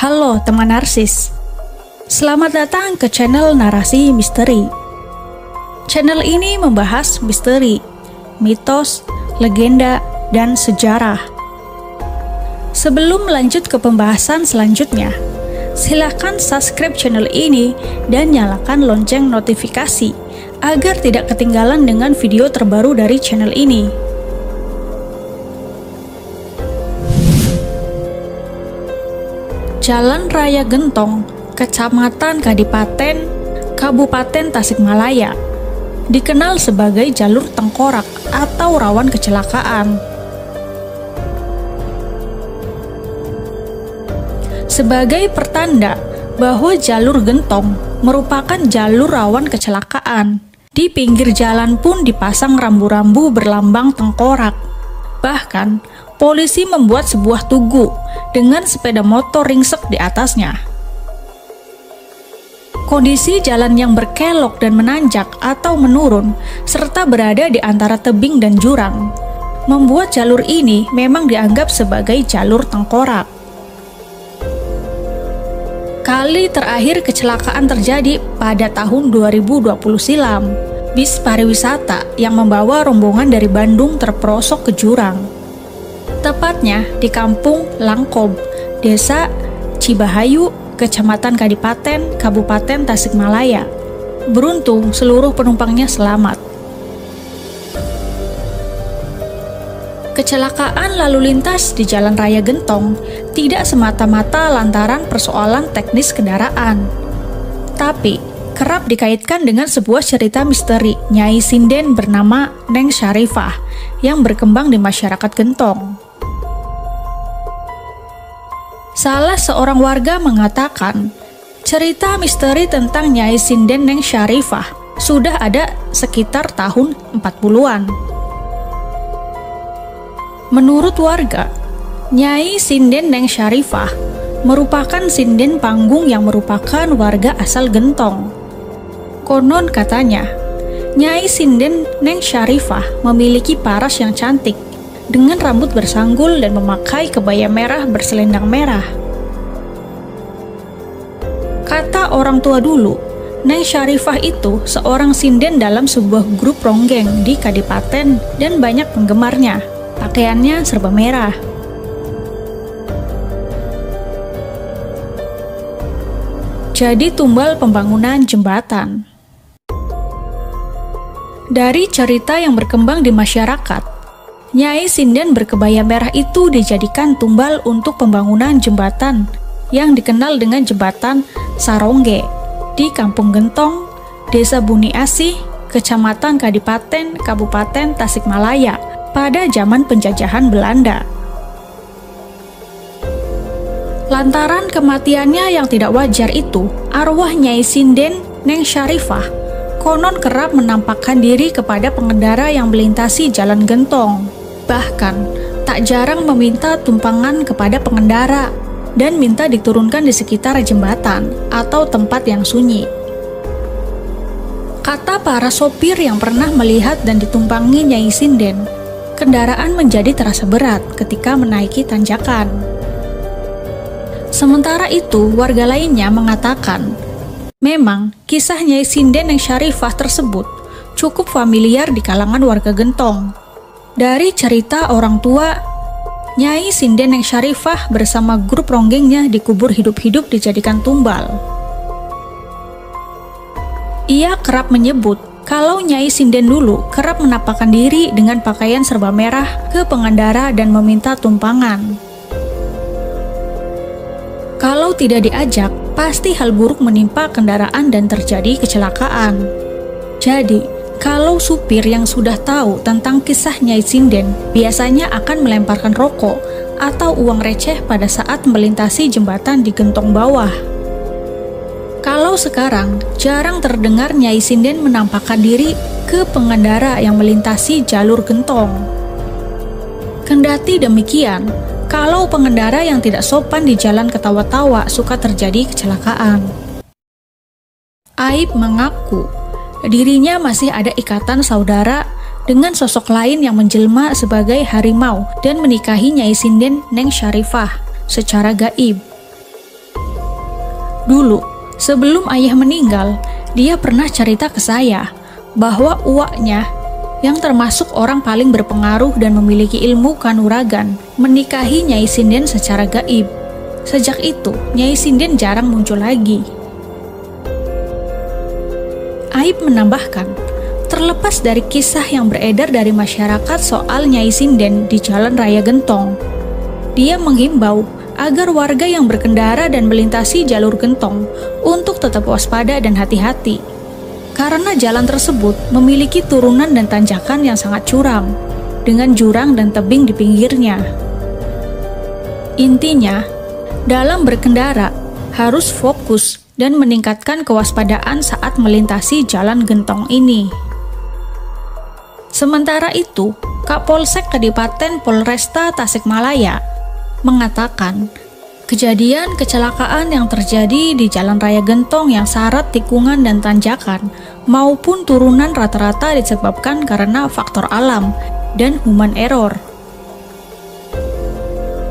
Halo teman narsis, selamat datang ke channel Narasi Misteri. Channel ini membahas misteri, mitos, legenda, dan sejarah. Sebelum lanjut ke pembahasan selanjutnya, silahkan subscribe channel ini dan nyalakan lonceng notifikasi agar tidak ketinggalan dengan video terbaru dari channel ini. Jalan Raya Gentong, Kecamatan Kadipaten, Kabupaten Tasikmalaya, dikenal sebagai jalur tengkorak atau rawan kecelakaan. Sebagai pertanda bahwa jalur gentong merupakan jalur rawan kecelakaan, di pinggir jalan pun dipasang rambu-rambu berlambang tengkorak. Bahkan, polisi membuat sebuah tugu dengan sepeda motor ringsek di atasnya. Kondisi jalan yang berkelok dan menanjak atau menurun, serta berada di antara tebing dan jurang, membuat jalur ini memang dianggap sebagai jalur tengkorak. Kali terakhir kecelakaan terjadi pada tahun 2020 silam. Bis pariwisata yang membawa rombongan dari Bandung terperosok ke jurang. Tepatnya di Kampung Langkob, Desa Cibahayu, Kecamatan Kadipaten, Kabupaten Tasikmalaya. Beruntung seluruh penumpangnya selamat. Kecelakaan lalu lintas di Jalan Raya Gentong tidak semata-mata lantaran persoalan teknis kendaraan, tapi kerap dikaitkan dengan sebuah cerita misteri Nyai Sinden bernama Neng Syarifah yang berkembang di masyarakat Gentong. Salah seorang warga mengatakan, cerita misteri tentang Nyai Sinden Neng Syarifah sudah ada sekitar tahun 40-an. Menurut warga, Nyai Sinden Neng Syarifah merupakan sinden panggung yang merupakan warga asal Gentong. Konon katanya, Nyai Sinden Neng Syarifah memiliki paras yang cantik, dengan rambut bersanggul dan memakai kebaya merah berselendang merah. Kata orang tua dulu, Neng Syarifah itu seorang sinden dalam sebuah grup ronggeng di Kadipaten dan banyak penggemarnya. Pakaiannya serba merah. Jadi tumbal pembangunan jembatan. Dari cerita yang berkembang di masyarakat, Nyai Sinden berkebaya merah itu dijadikan tumbal untuk pembangunan jembatan yang dikenal dengan Jembatan Sarongge di Kampung Gentong, Desa Buni Asih, Kecamatan Kadipaten, Kabupaten Tasikmalaya pada zaman penjajahan Belanda. Lantaran kematiannya yang tidak wajar itu, arwah Nyai Sinden Neng Syarifah konon kerap menampakkan diri kepada pengendara yang melintasi jalan Gentong. Bahkan, tak jarang meminta tumpangan kepada pengendara dan minta diturunkan di sekitar jembatan atau tempat yang sunyi. Kata para sopir yang pernah melihat dan ditumpangi Nyai Sinden, kendaraan menjadi terasa berat ketika menaiki tanjakan. Sementara itu, warga lainnya mengatakan, memang kisah Nyai Sinden Neng Syarifah tersebut cukup familiar di kalangan warga Gentong. Dari cerita orang tua, Nyai Sinden Neng Syarifah bersama grup ronggengnya dikubur hidup-hidup dijadikan tumbal. Ia kerap menyebut kalau Nyai Sinden dulu kerap menampakkan diri dengan pakaian serba merah ke pengendara dan meminta tumpangan. Kalau tidak diajak, pasti hal buruk menimpa kendaraan dan terjadi kecelakaan. Jadi, kalau supir yang sudah tahu tentang kisah Nyai Sinden biasanya akan melemparkan rokok atau uang receh pada saat melintasi jembatan di Gentong bawah. Kalau sekarang, jarang terdengar Nyai Sinden menampakkan diri ke pengendara yang melintasi jalur Gentong. Kendati demikian, kalau pengendara yang tidak sopan di jalan ketawa-tawa suka terjadi kecelakaan. Aib mengaku dirinya masih ada ikatan saudara dengan sosok lain yang menjelma sebagai harimau dan menikahi Nyai Sinden Neng Syarifah secara gaib. Dulu, sebelum ayah meninggal, dia pernah cerita ke saya bahwa uaknya yang termasuk orang paling berpengaruh dan memiliki ilmu kanuragan menikahi Nyai Sinden secara gaib. Sejak itu, Nyai Sinden jarang muncul lagi. Aib menambahkan, terlepas dari kisah yang beredar dari masyarakat soal Nyai Sinden di Jalan Raya Gentong, dia menghimbau agar warga yang berkendara dan melintasi jalur Gentong untuk tetap waspada dan hati-hati. Karena jalan tersebut memiliki turunan dan tanjakan yang sangat curam, dengan jurang dan tebing di pinggirnya. Intinya, dalam berkendara harus fokus dan meningkatkan kewaspadaan saat melintasi jalan Gentong ini. Sementara itu, Kapolsek Kadipaten Polresta Tasikmalaya mengatakan, kejadian kecelakaan yang terjadi di Jalan Raya Gentong yang syarat tikungan dan tanjakan maupun turunan rata-rata disebabkan karena faktor alam dan human error.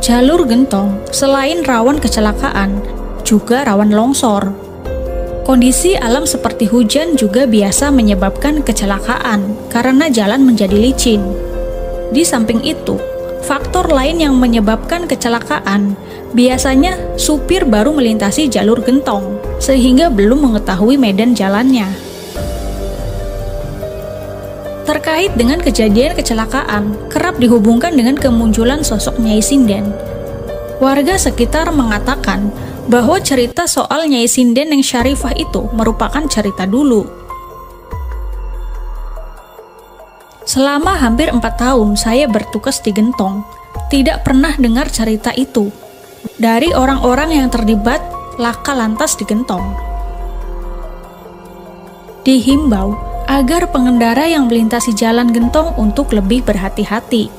Jalur Gentong selain rawan kecelakaan, juga rawan longsor. Kondisi alam seperti hujan juga biasa menyebabkan kecelakaan karena jalan menjadi licin. Di samping itu, faktor lain yang menyebabkan kecelakaan biasanya supir baru melintasi jalur Gentong sehingga belum mengetahui medan jalannya. Terkait dengan kejadian kecelakaan, kerap dihubungkan dengan kemunculan sosok Nyai Sinden. Warga sekitar mengatakan bahwa cerita soal Nyai Sinden yang syarifah itu merupakan cerita dulu. Selama hampir 4 tahun saya bertugas di Gentong, tidak pernah dengar cerita itu dari orang-orang yang terlibat laka lantas di Gentong. Dihimbau agar pengendara yang melintasi jalan Gentong untuk lebih berhati-hati.